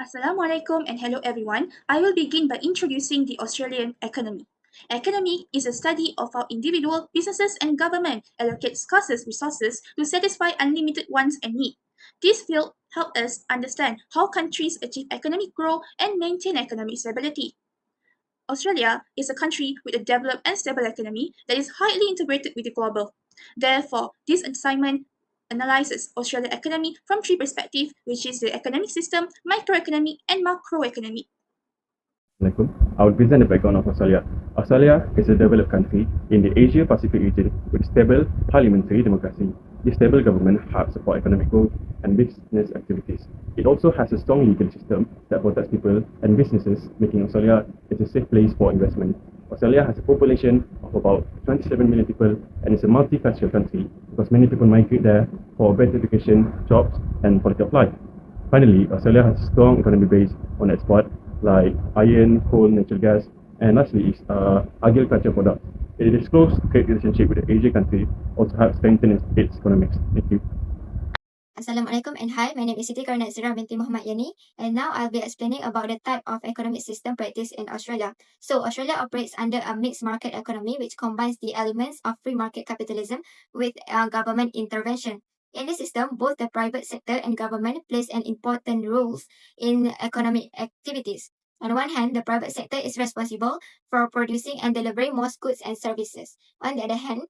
Assalamualaikum and hello everyone. I will begin by introducing the Australian economy. Economy is a study of how individual, businesses, and government allocate scarce resources to satisfy unlimited wants and needs. This field helps us understand how countries achieve economic growth and maintain economic stability. Australia is a country with a developed and stable economy that is highly integrated with the global. Therefore, this assignment analyzes Australia's economy from three perspectives, which is the economic system, microeconomic, and macroeconomic. Assalamualaikum. I will present the background of Australia. Australia is a developed country in the Asia Pacific region with stable parliamentary democracy. This stable government helps support economic growth and business activities. It also has a strong legal system that protects people and businesses, making Australia a safe place for investment. Australia has a population of about 27 million people and is a multicultural country because many people migrate there for better education, jobs, and quality of life. Finally, Australia has a strong economy based on export like iron, coal, natural gas, and lastly is agriculture products. It is close trade relationship with the Asian country also helps strengthen its economics. Thank you. Assalamualaikum and hi, my name is Siti Karnat Zira binti Muhammad Yani, and now I'll be explaining about the type of economic system practiced in Australia. So Australia operates under a mixed market economy which combines the elements of free market capitalism with government intervention. In this system, both the private sector and government plays an important roles in economic activities. On one hand, the private sector is responsible for producing and delivering most goods and services. On the other hand,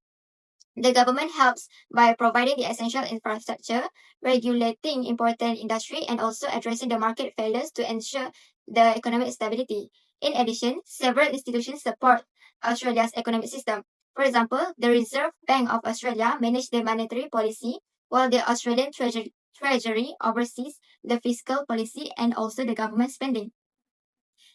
the government helps by providing the essential infrastructure, regulating important industry, and also addressing the market failures to ensure the economic stability. In addition, several institutions support Australia's economic system. For example, the Reserve Bank of Australia manages the monetary policy, while the Australian Treasury oversees the fiscal policy and also the government spending.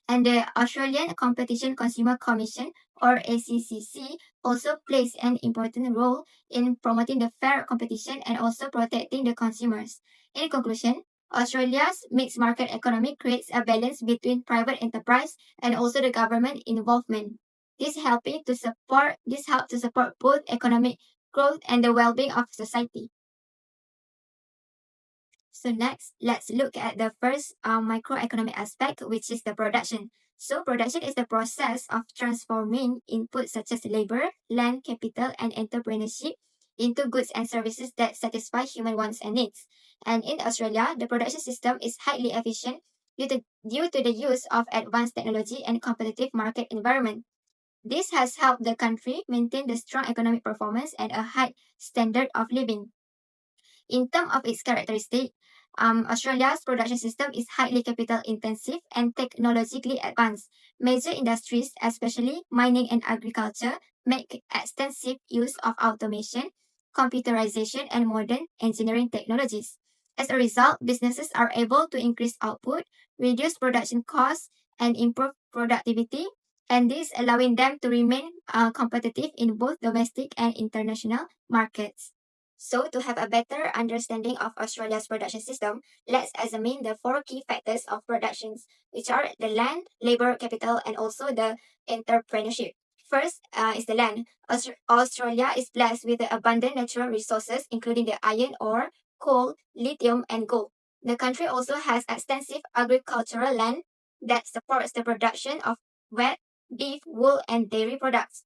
And the Australian Competition Consumer Commission, or ACCC, also plays an important role in promoting the fair competition and also protecting the consumers. In conclusion, Australia's mixed market economy creates a balance between private enterprise and also the government involvement. This helps to support both economic growth and the well-being of society. So next, let's look at the first microeconomic aspect, which is the production. So production is the process of transforming inputs such as labor, land, capital, and entrepreneurship into goods and services that satisfy human wants and needs. And in Australia, the production system is highly efficient due to the use of advanced technology and competitive market environment. This has helped the country maintain the strong economic performance and a high standard of living. In terms of its characteristic, Australia's production system is highly capital intensive and technologically advanced. Major industries, especially mining and agriculture, make extensive use of automation, computerization, and modern engineering technologies. As a result, businesses are able to increase output, reduce production costs, and improve productivity, and this allowing them to remain competitive in both domestic and international markets. So, to have a better understanding of Australia's production system, let's examine the four key factors of productions, which are the land, labor, capital, and also the entrepreneurship. First is the land. Australia is blessed with the abundant natural resources, including the iron ore, coal, lithium, and gold. The country also has extensive agricultural land that supports the production of wheat, beef, wool, and dairy products.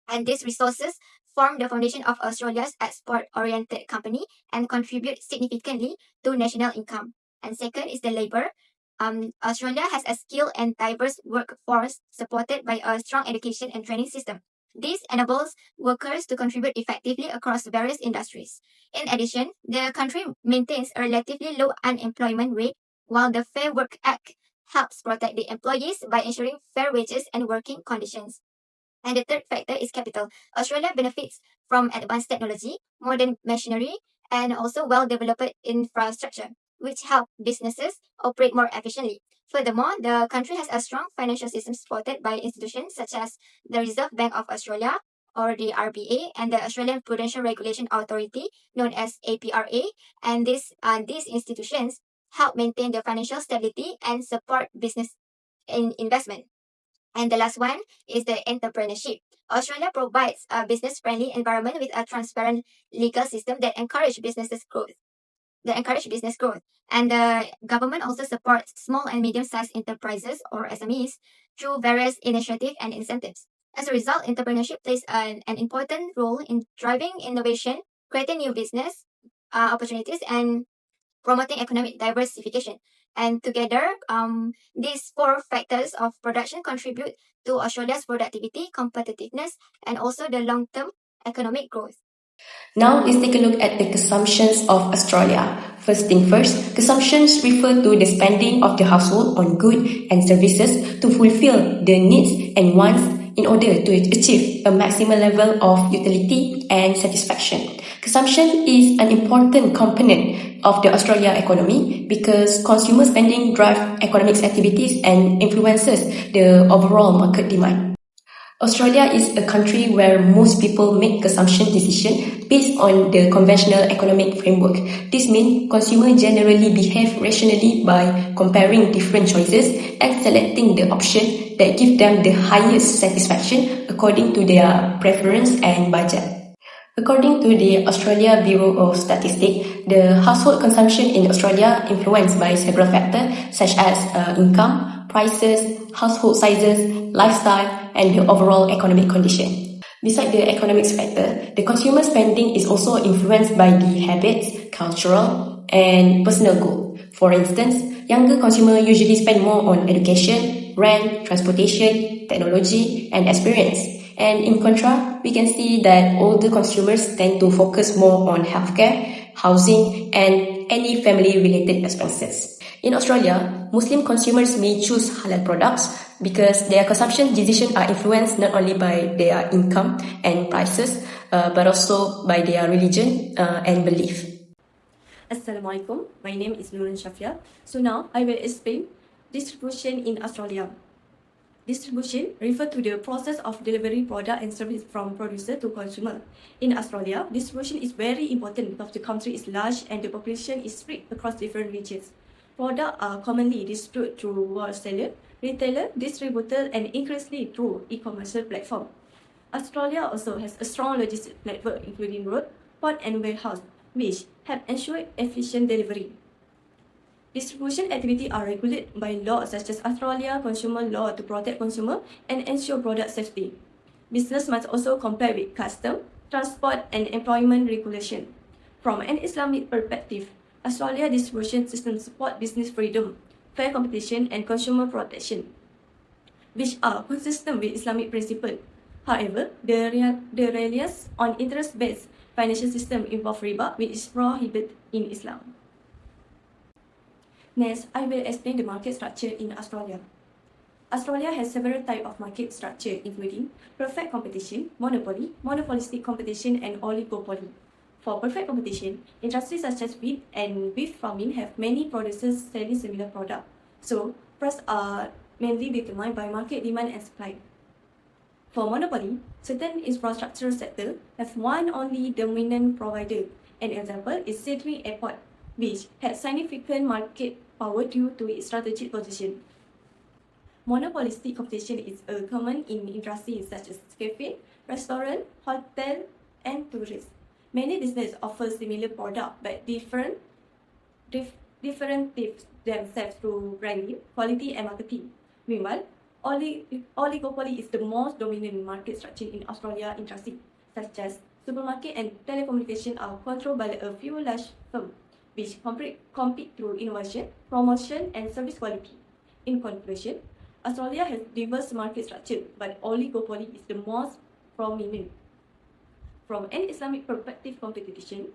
And these resources form the foundation of Australia's export-oriented company and contribute significantly to national income. And second is the labor. Australia has a skilled and diverse workforce supported by a strong education and training system. This enables workers to contribute effectively across various industries. In addition, the country maintains a relatively low unemployment rate, while the Fair Work Act helps protect the employees by ensuring fair wages and working conditions. And the third factor is capital. Australia benefits from advanced technology, modern machinery, and also well-developed infrastructure, which help businesses operate more efficiently. Furthermore, the country has a strong financial system supported by institutions such as the Reserve Bank of Australia, or the RBA, and the Australian Prudential Regulation Authority, known as APRA. And these institutions help maintain the financial stability and support business investment. And the last one is the entrepreneurship. Australia provides a business-friendly environment with a transparent legal system that encourages businesses growth. that encourage business growth. And the government also supports small and medium-sized enterprises or SMEs through various initiatives and incentives. As a result, entrepreneurship plays an important role in driving innovation, creating new business opportunities, and promoting economic diversification. And together, these four factors of production contribute to Australia's productivity, competitiveness, and also the long-term economic growth. Now let's take a look at the consumptions of Australia. First thing first, consumptions refer to the spending of the household on goods and services to fulfill the needs and wants in order to achieve a maximum level of utility and satisfaction. Consumption is an important component of the Australia economy because consumer spending drives economic activities and influences the overall market demand. Australia is a country where most people make consumption decisions based on the conventional economic framework. This means consumers generally behave rationally by comparing different choices and selecting the option that give them the highest satisfaction according to their preference and budget. According to the Australia Bureau of Statistics, the household consumption in Australia influenced by several factors such as income, prices, household sizes, lifestyle, and the overall economic condition. Besides the economic factor, the consumer spending is also influenced by the habits, cultural, and personal goal. For instance, younger consumers usually spend more on education, rent, transportation, technology, and experience. And in contrast, we can see that older consumers tend to focus more on healthcare, housing, and any family-related expenses. In Australia, Muslim consumers may choose halal products because their consumption decisions are influenced not only by their income and prices, but also by their religion and belief. Assalamualaikum. My name is Nurun Shafia. So now I will explain distribution in Australia. Distribution refers to the process of delivering product and service from producer to consumer. In Australia, distribution is very important because the country is large and the population is spread across different regions. Products are commonly distributed through wholesaler, retailer, distributor, and increasingly through e-commerce platform. Australia also has a strong logistics network including road, port, and warehouse, which have ensured efficient delivery. Distribution activities are regulated by laws such as Australia Consumer Law to protect consumer and ensure product safety. Business must also comply with custom, transport, and employment regulation. From an Islamic perspective, Australia distribution system support business freedom, fair competition, and consumer protection, which are consistent with Islamic principles. However, the reliance on interest-based financial system involve riba, which is prohibited in Islam. Next, I will explain the market structure in Australia. Australia has several types of market structure including perfect competition, monopoly, monopolistic competition, and oligopoly. For perfect competition, industries such as wheat and beef farming have many producers selling similar products, so prices are mainly determined by market demand and supply. For monopoly, certain infrastructure sectors have one only dominant provider. An example is Sydney Airport, which has significant market power due to its strategic position. Monopolistic competition is common in industries such as cafe, restaurant, hotel, and tourist. Many businesses offer similar products but differentiate themselves through branding, quality, and marketing. Meanwhile, oligopoly is the most dominant market structure in Australia industry, such as supermarket and telecommunication are controlled by a few large firms, which compete through innovation, promotion, and service quality. In conclusion, Australia has diverse market structure, but oligopoly is the most prominent. From an Islamic perspective competition,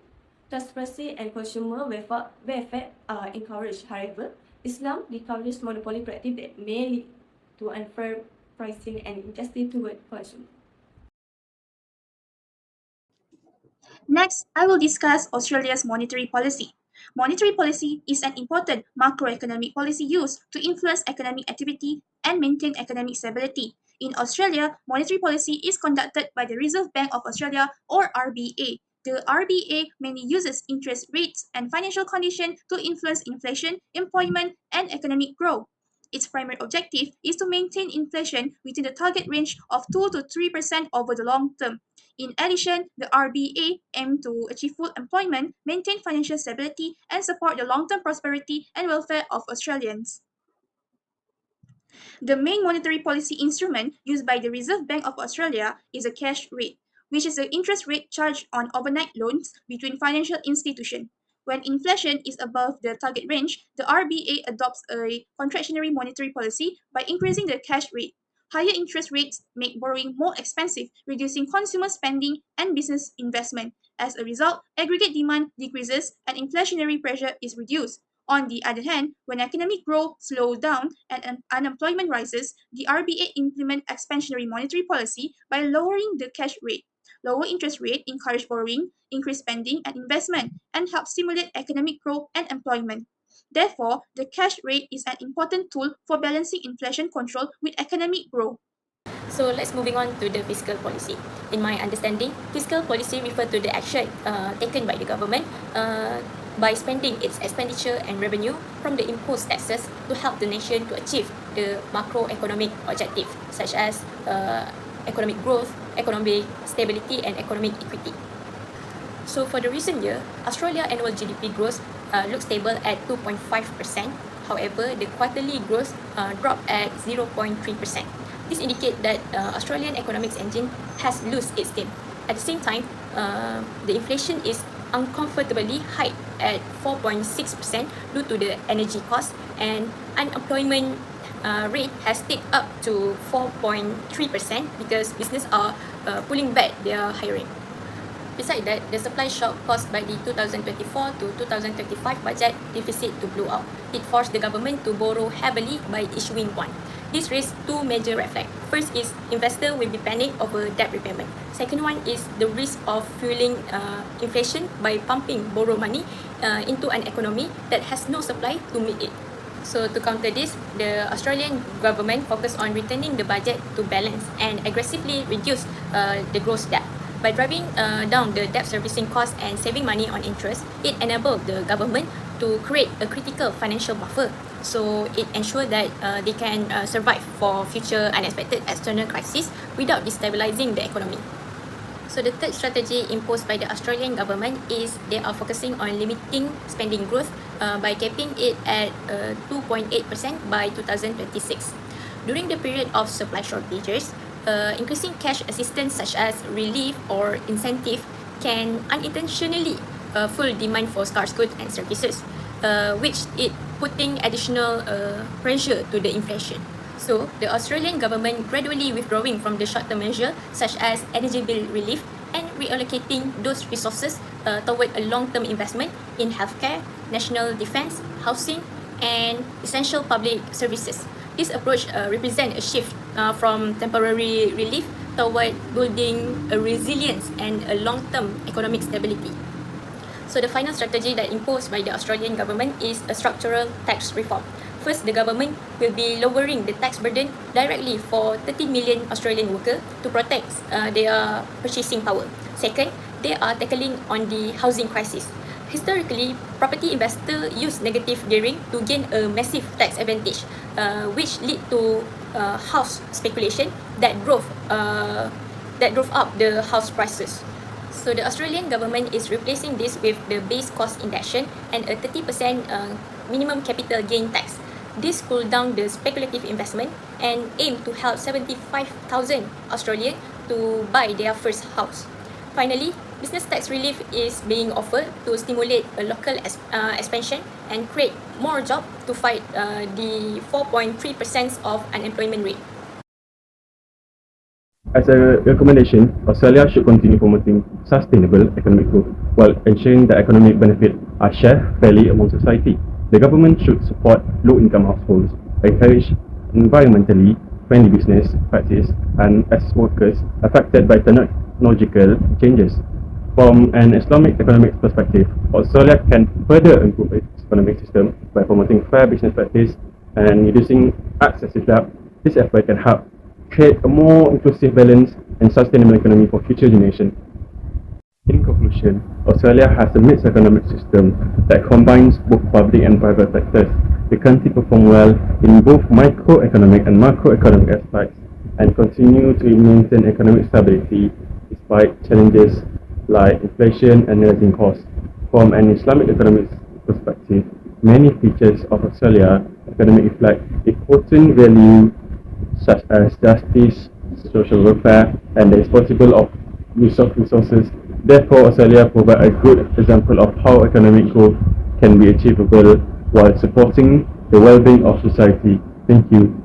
transparency and consumer welfare are encouraged. However, Islam discourages monopoly practice that may lead to unfair pricing and injustice toward consumers. Next, I will discuss Australia's monetary policy. Monetary policy is an important macroeconomic policy used to influence economic activity and maintain economic stability. In Australia, monetary policy is conducted by the Reserve Bank of Australia or RBA. The RBA mainly uses interest rates and financial conditions to influence inflation, employment, and economic growth. Its primary objective is to maintain inflation within the target range of 2 to 3% over the long term. In addition, the RBA aims to achieve full employment, maintain financial stability, and support the long term prosperity and welfare of Australians. The main monetary policy instrument used by the Reserve Bank of Australia is a cash rate, which is the interest rate charged on overnight loans between financial institutions. When inflation is above the target range, the RBA adopts a contractionary monetary policy by increasing the cash rate. Higher interest rates make borrowing more expensive, reducing consumer spending and business investment. As a result, aggregate demand decreases and inflationary pressure is reduced. On the other hand, when economic growth slows down and unemployment rises, the RBA implement expansionary monetary policy by lowering the cash rate. Lower interest rate encourage borrowing, increase spending and investment, and help stimulate economic growth and employment. Therefore, the cash rate is an important tool for balancing inflation control with economic growth. So let's moving on to the fiscal policy. In my understanding, fiscal policy refer to the action taken by the government by spending its expenditure and revenue from the imposed taxes to help the nation to achieve the macroeconomic objective such as economic growth, economic stability and economic equity. So for the recent year, Australia annual GDP growth looks stable at 2.5%. However, the quarterly growth dropped at 0.3%. This indicates that Australian economics engine has lost its steam. At the same time, the inflation is uncomfortably high at 4.6% due to the energy cost, and unemployment rate has ticked up to 4.3% because businesses are pulling back their hiring. Besides that, the supply shock caused by the 2024 to 2025 budget deficit to blow out. It forced the government to borrow heavily by issuing bond. This raised two major red flags. First is investor will be panicked over debt repayment. Second one is the risk of fueling inflation by pumping borrowed money into an economy that has no supply to meet it. So to counter this, the Australian government focused on returning the budget to balance and aggressively reduce the gross debt. By driving down the debt servicing cost and saving money on interest, it enabled the government to create a critical financial buffer. So it ensured that they can survive for future unexpected external crises without destabilizing the economy. So the third strategy imposed by the Australian government is they are focusing on limiting spending growth by capping it at 2.8% by 2026. During the period of supply shortages, increasing cash assistance such as relief or incentive can unintentionally fuel demand for scarce goods and services, which it putting additional pressure to the inflation. So the Australian government gradually withdrawing from the short-term measure such as energy bill relief and reallocating those resources toward a long-term investment in healthcare, national defense, housing, and essential public services. This approach represents a shift from temporary relief toward building a resilience and a long-term economic stability. So the final strategy that imposed by the Australian government is a structural tax reform. First, the government will be lowering the tax burden directly for 30 million Australian workers to protect their purchasing power. Second, they are tackling on the housing crisis. Historically, property investors use negative gearing to gain a massive tax advantage, which lead to house speculation that drove up the house prices. So the Australian government is replacing this with the base cost induction and a 30% minimum capital gain tax. This cool down the speculative investment and aim to help 75,000 Australians to buy their first house. Finally, business tax relief is being offered to stimulate a local expansion and create more jobs to fight the 4.3% of unemployment rate. As a recommendation, Australia should continue promoting sustainable economic growth while ensuring that economic benefits are shared fairly among society. The government should support low-income households, encourage environmentally friendly business practice, and assist workers affected by technological changes. From an Islamic economic perspective, Australia can further improve its economic system by promoting fair business practice and reducing excessive debt. This effort can help create a more inclusive, balanced, and sustainable economy for future generations. In conclusion, Australia has a mixed economic system that combines both public and private sectors. The country performed well in both microeconomic and macroeconomic aspects and continue to maintain economic stability despite challenges like inflation and rising costs. From an Islamic economic perspective, many features of Australia economic reflect important values such as justice, social welfare, and the responsible of use of resources. Therefore, Australia provides a good example of how economic growth can be achievable while supporting the well-being of society. Thank you.